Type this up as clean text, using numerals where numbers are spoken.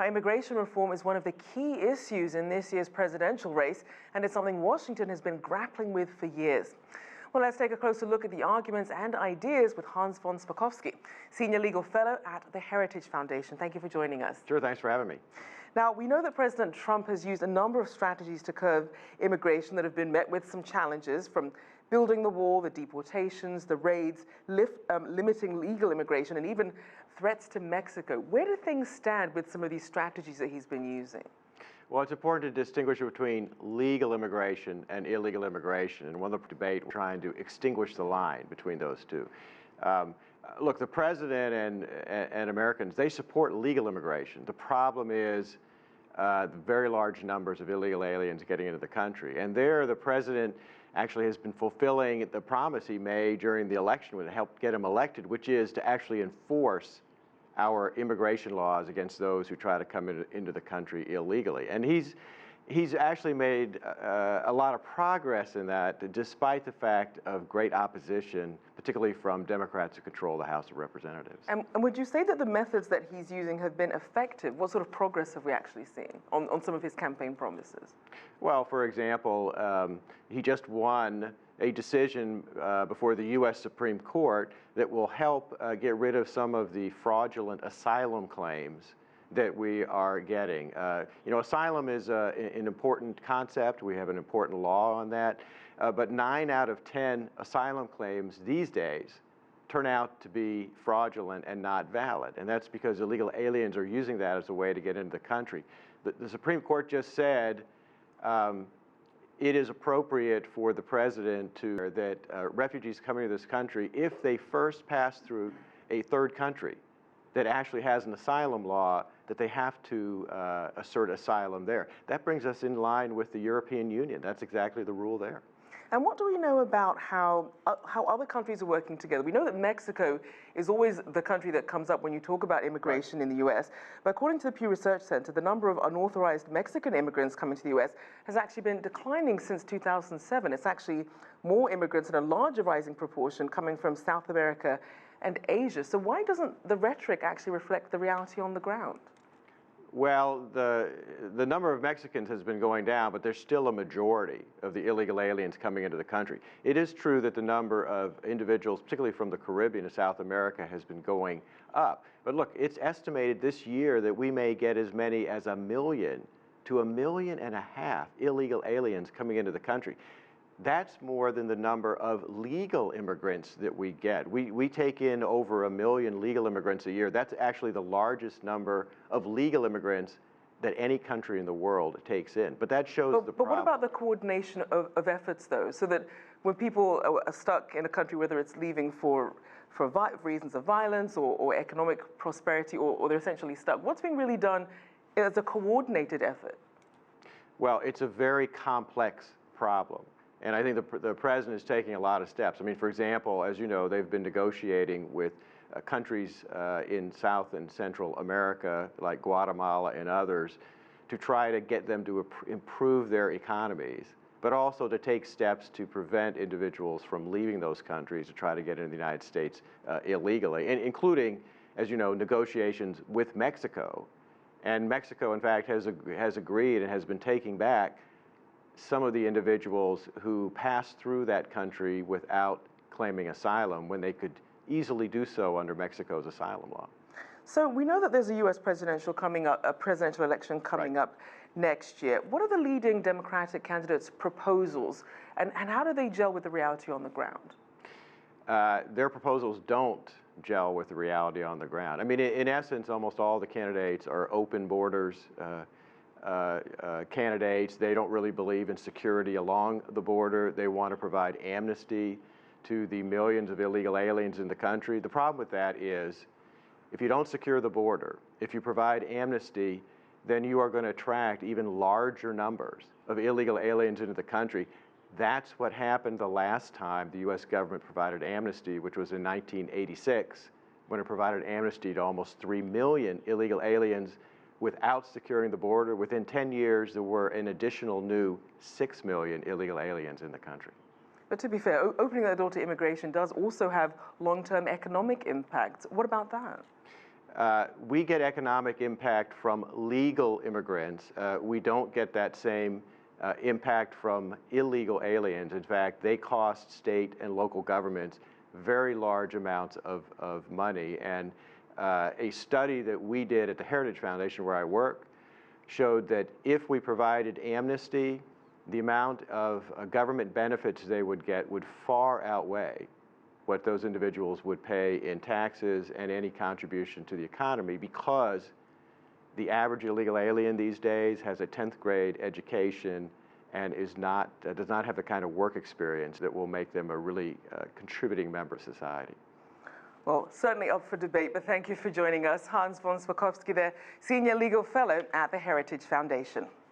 Immigration reform is one of the key issues in this year's presidential race, and it's something Washington has been grappling with for years. Well, let's take a closer look at the arguments and ideas with Hans von Spakovsky, Senior Legal Fellow at the Heritage Foundation. Thank you for joining us. Sure, thanks for having me. Now, we know that President Trump has used a number of strategies to curb immigration that have been met with some challenges, from building the wall, the deportations, the raids, limiting legal immigration, and even threats to Mexico. Where do things stand with some of these strategies that he's been using? Well, it's important to distinguish between legal immigration and illegal immigration. And one of the debate, we're trying to extinguish the line between those two. Look, the president and Americans, they support legal immigration. The problem is the very large numbers of illegal aliens getting into the country. And there, the president actually has been fulfilling the promise he made during the election when it helped get him elected, which is to actually enforce our immigration laws against those who try to come into the country illegally. And he's actually made a lot of progress in that, despite the fact of great opposition, particularly from Democrats who control the House of Representatives. And would you say that the methods that he's using have been effective? What sort of progress have we actually seen on some of his campaign promises? Well, for example, he just won a decision before the U.S. Supreme Court that will help get rid of some of the fraudulent asylum claims that we are getting. Asylum is an important concept. We have an important law on that. But 9 out of 10 asylum claims these days turn out to be fraudulent and not valid. And that's because illegal aliens are using that as a way to get into the country. The Supreme Court just said it is appropriate for the president that refugees coming to this country, if they first pass through a third country that actually has an asylum law, that they have to assert asylum there. That brings us in line with the European Union. That's exactly the rule there. And what do we know about how other countries are working together? We know that Mexico is always the country that comes up when you talk about immigration in the U.S. But according to the Pew Research Center, the number of unauthorized Mexican immigrants coming to the U.S. has actually been declining since 2007. It's actually more immigrants in a larger rising proportion coming from South America and Asia. So why doesn't the rhetoric actually reflect the reality on the ground? Well, the number of Mexicans has been going down, but there's still a majority of the illegal aliens coming into the country. It is true that the number of individuals, particularly from the Caribbean and South America, has been going up. But look, it's estimated this year that we may get as many as 1 million to 1.5 million illegal aliens coming into the country. That's more than the number of legal immigrants that we get. We take in over 1 million legal immigrants a year. That's actually the largest number of legal immigrants that any country in the world takes in. But that shows the problem. But what about the coordination of efforts, though, so that when people are stuck in a country, whether it's leaving for reasons of violence or economic prosperity, or they're essentially stuck, what's being really done as a coordinated effort? Well, it's a very complex problem. And I think the president is taking a lot of steps. I mean, for example, as you know, they've been negotiating with countries in South and Central America, like Guatemala and others, to try to get them to improve their economies, but also to take steps to prevent individuals from leaving those countries to try to get into the United States illegally, and including, as you know, negotiations with Mexico. And Mexico, in fact, has agreed and has been taking back some of the individuals who passed through that country without claiming asylum when they could easily do so under Mexico's asylum law. So we know that there's a U.S. presidential election coming up next year. What are the leading Democratic candidates' proposals, and how do they gel with the reality on the ground? Their proposals don't gel with the reality on the ground. I mean, in essence, almost all the candidates are open borders candidates. They don't really believe in security along the border. They want to provide amnesty to the millions of illegal aliens in the country. The problem with that is, if you don't secure the border, if you provide amnesty, then you are going to attract even larger numbers of illegal aliens into the country. That's what happened the last time the U.S. government provided amnesty, which was in 1986, when it provided amnesty to almost 3 million illegal aliens without securing the border. Within 10 years, there were an additional new 6 million illegal aliens in the country. But to be fair, opening that door to immigration does also have long-term economic impacts. What about that? We get economic impact from legal immigrants. We don't get that same impact from illegal aliens. In fact, they cost state and local governments very large amounts of money. And a study that we did at the Heritage Foundation, where I work, showed that if we provided amnesty, the amount of government benefits they would get would far outweigh what those individuals would pay in taxes and any contribution to the economy, because the average illegal alien these days has a 10th grade education and does not have the kind of work experience that will make them a really contributing member of society. Well, certainly up for debate, but thank you for joining us. Hans von Spakovsky, there, Senior Legal Fellow at the Heritage Foundation.